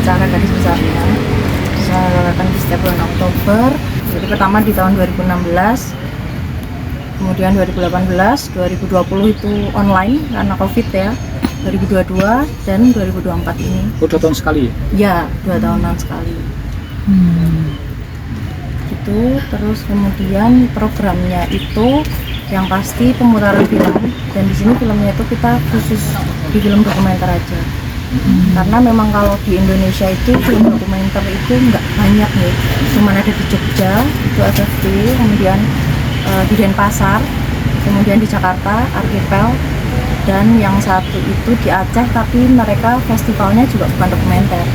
secara garis besarnya diselenggarakan di setiap bulan Oktober. Jadi pertama di tahun 2016, kemudian 2018, 2020 itu online karena COVID ya, 2022 dan 2024 ini. Oh, 2 tahun sekali ya? Ya, 2 tahunan sekali. Gitu, terus kemudian programnya itu yang pasti pemutaran film, dan di sini filmnya itu kita khusus di film dokumenter aja. Karena memang kalau di Indonesia itu film dokumenter itu nggak banyak ya, cuman ada di Jogja itu FFP, kemudian di Denpasar, kemudian di Jakarta Archipel, dan yang satu itu di Aceh, tapi mereka festivalnya juga bukan dokumenter.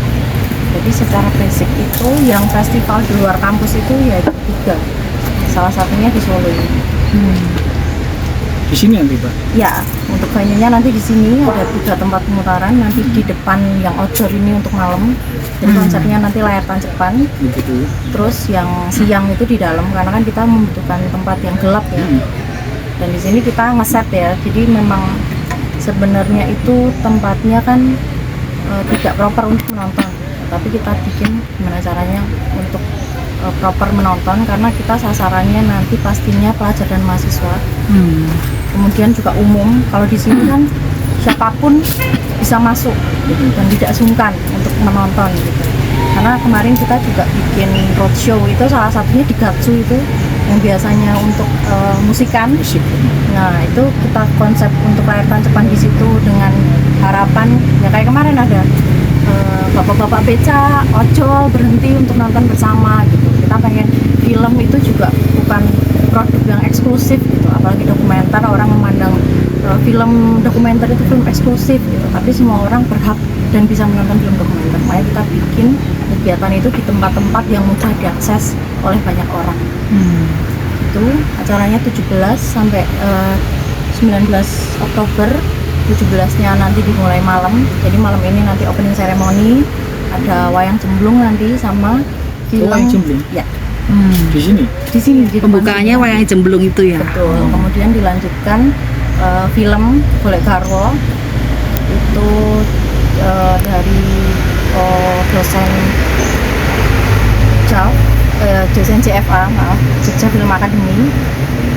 Jadi secara basic itu yang festival di luar kampus itu ya 3, salah satunya di Solo ini. Di sini nanti Pak? Ya, untuk venue-nya nanti di sini ada 3 tempat pemutaran, nanti di depan yang outdoor ini untuk malam, jadi konsepnya nanti layar tancepan. Begitu. Terus yang siang itu di dalam, karena kan kita membutuhkan tempat yang gelap ya. Dan di sini kita ngeset ya, jadi memang sebenarnya itu tempatnya kan tidak proper untuk menonton, tapi kita bikin gimana caranya untuk proper menonton, karena kita sasarannya nanti pastinya pelajar dan mahasiswa. Kemudian juga umum, kalau di sini kan siapapun bisa masuk gitu, dan tidak sungkan untuk menonton gitu. Karena kemarin kita juga bikin roadshow, itu salah satunya di Gatsu itu yang biasanya untuk musikan. Nah itu kita konsep untuk layar tancepan di situ dengan harapan ya kayak kemarin ada bapak-bapak beca, ojol berhenti untuk nonton bersama gitu. Kita pengen film itu juga bukan produk yang eksklusif gitu, apalagi dokumenter, orang memandang film dokumenter itu film eksklusif gitu, tapi semua orang berhak dan bisa menonton film dokumenter. Makanya kita bikin kegiatan itu di tempat-tempat yang mudah diakses oleh banyak orang. Itu acaranya 17 sampai 19 Oktober. 17-nya nanti dimulai malam, jadi malam ini nanti opening ceremony, ada wayang jemblung nanti sama film. Wayang jemblung? Ya. Di sini? Di sini. Pembukaannya wayang jemblung itu ya? Betul. Kemudian dilanjutkan film Golek Garwo itu dari dosen dosen CFA, Jogja Film Academy,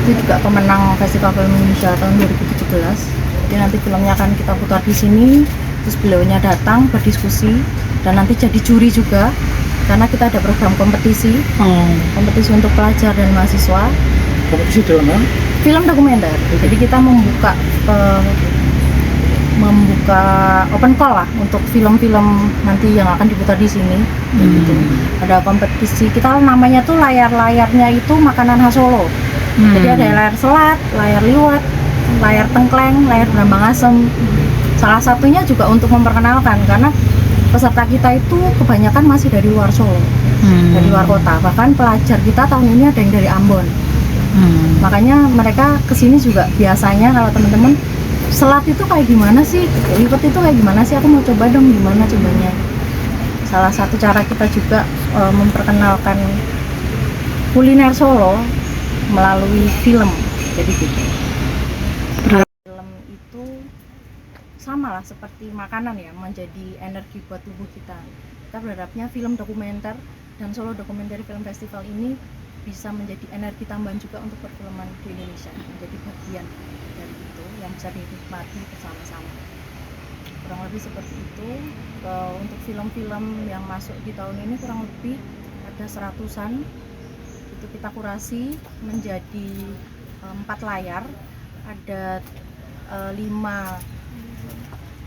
itu juga pemenang Festival Film Indonesia tahun 2017. Jadi nanti filmnya akan kita putar di sini, terus beliaunya datang berdiskusi dan nanti jadi juri juga, karena kita ada program kompetisi, kompetisi untuk pelajar dan mahasiswa. Kompetisi dalam hal? Film dokumenter. Jadi kita membuka open call lah untuk film-film nanti yang akan diputar di sini. Gitu. Ada kompetisi, kita namanya tuh layar-layarnya itu makanan khas Solo. Jadi ada layar selat, layar liwet, layar tengkleng, layar brambang asem. Salah satunya juga untuk memperkenalkan, karena peserta kita itu kebanyakan masih dari luar Solo, dari luar kota. Bahkan pelajar kita tahun ini ada yang dari Ambon. Makanya mereka kesini juga biasanya kalau teman-teman, selat itu kayak gimana sih, liwet itu kayak gimana sih, aku mau coba dong, gimana cobanya. Salah satu cara kita juga memperkenalkan kuliner Solo melalui film. Jadi gitu. Film itu sama lah seperti makanan ya, menjadi energi buat tubuh kita. Kita berharapnya film dokumenter dan Solo Documentary Film Festival ini bisa menjadi energi tambahan juga untuk perfilman di Indonesia, menjadi bagian dari itu yang bisa dinikmati bersama-sama. Kurang lebih seperti itu. Untuk film-film yang masuk di tahun ini kurang lebih ada 100-an. Itu kita kurasi menjadi 4 layar. Ada 5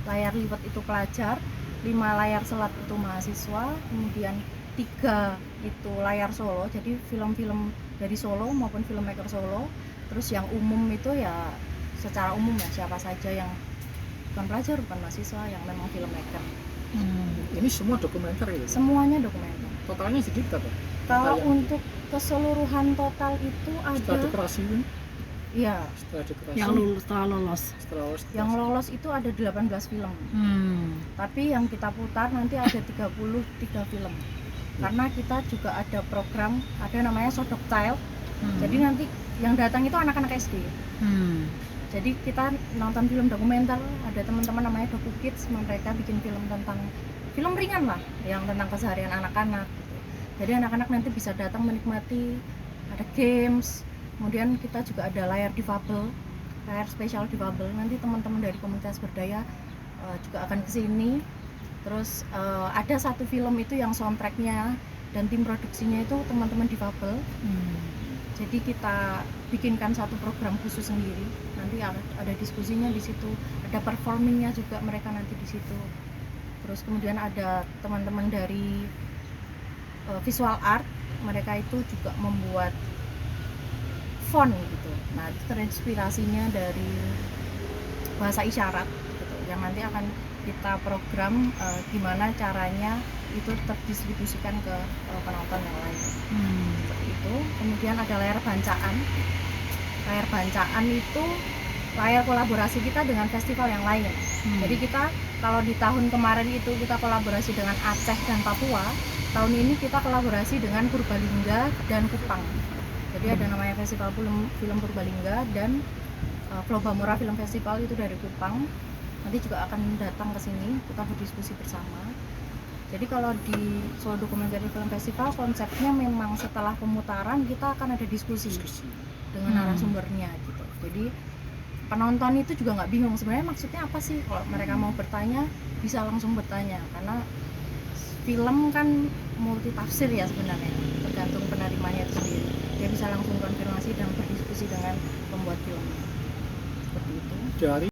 layar liwet itu pelajar, 5 layar selat itu mahasiswa, kemudian 3 itu layar Solo, jadi film-film dari Solo maupun filmmaker Solo. Terus yang umum itu ya secara umum ya, siapa saja yang bukan pelajar, bukan mahasiswa, yang memang filmmaker. Ini semua dokumenter ya? Semuanya dokumenter. Totalnya sedikit apa? Kalau untuk keseluruhan total itu ada setelah dekorasi kan? Iya. Setelah dekorasi. Setelah lolos. Yang lolos itu ada 18 film. Tapi yang kita putar nanti ada 33 film. Karena kita juga ada program, ada namanya Sodok Child. Jadi nanti yang datang itu anak-anak SD. Jadi kita nonton film dokumenter, ada teman-teman namanya Doku Kids, mereka bikin film tentang film ringan lah yang tentang keseharian anak-anak gitu. Jadi anak-anak nanti bisa datang menikmati, ada games, kemudian kita juga ada layar difabel, layar spesial difabel. Nanti teman-teman dari komunitas berdaya juga akan kesini. Terus ada satu film itu yang soundtracknya dan tim produksinya itu teman-teman difabel. Jadi kita bikinkan satu program khusus sendiri. Nanti ada diskusinya di situ, ada performingnya juga mereka nanti di situ. Terus kemudian ada teman-teman dari visual art, mereka itu juga membuat font gitu. Nah, itu terinspirasinya dari bahasa isyarat gitu. Yang nanti akan kita program gimana caranya itu terdistribusikan ke penonton yang lain. Seperti itu. Kemudian ada layar bancaan. Layar bancaan itu layar kolaborasi kita dengan festival yang lain. Jadi kita kalau di tahun kemarin itu kita kolaborasi dengan Aceh dan Papua, tahun ini kita kolaborasi dengan Purbalingga dan Kupang. Jadi ada namanya Festival Film Purbalingga dan Flobamora Film Festival itu dari Kupang. Nanti juga akan datang ke sini, kita berdiskusi bersama. Jadi kalau di Solo Documentary Film Festival konsepnya memang setelah pemutaran kita akan ada diskusi dengan narasumbernya gitu. Jadi penonton itu juga nggak bingung sebenarnya maksudnya apa sih. Kalau mereka mau bertanya bisa langsung bertanya, karena film kan multi tafsir ya sebenarnya, tergantung penerimanya itu sendiri. Dia bisa langsung konfirmasi dan berdiskusi dengan pembuat film. Seperti itu. Dari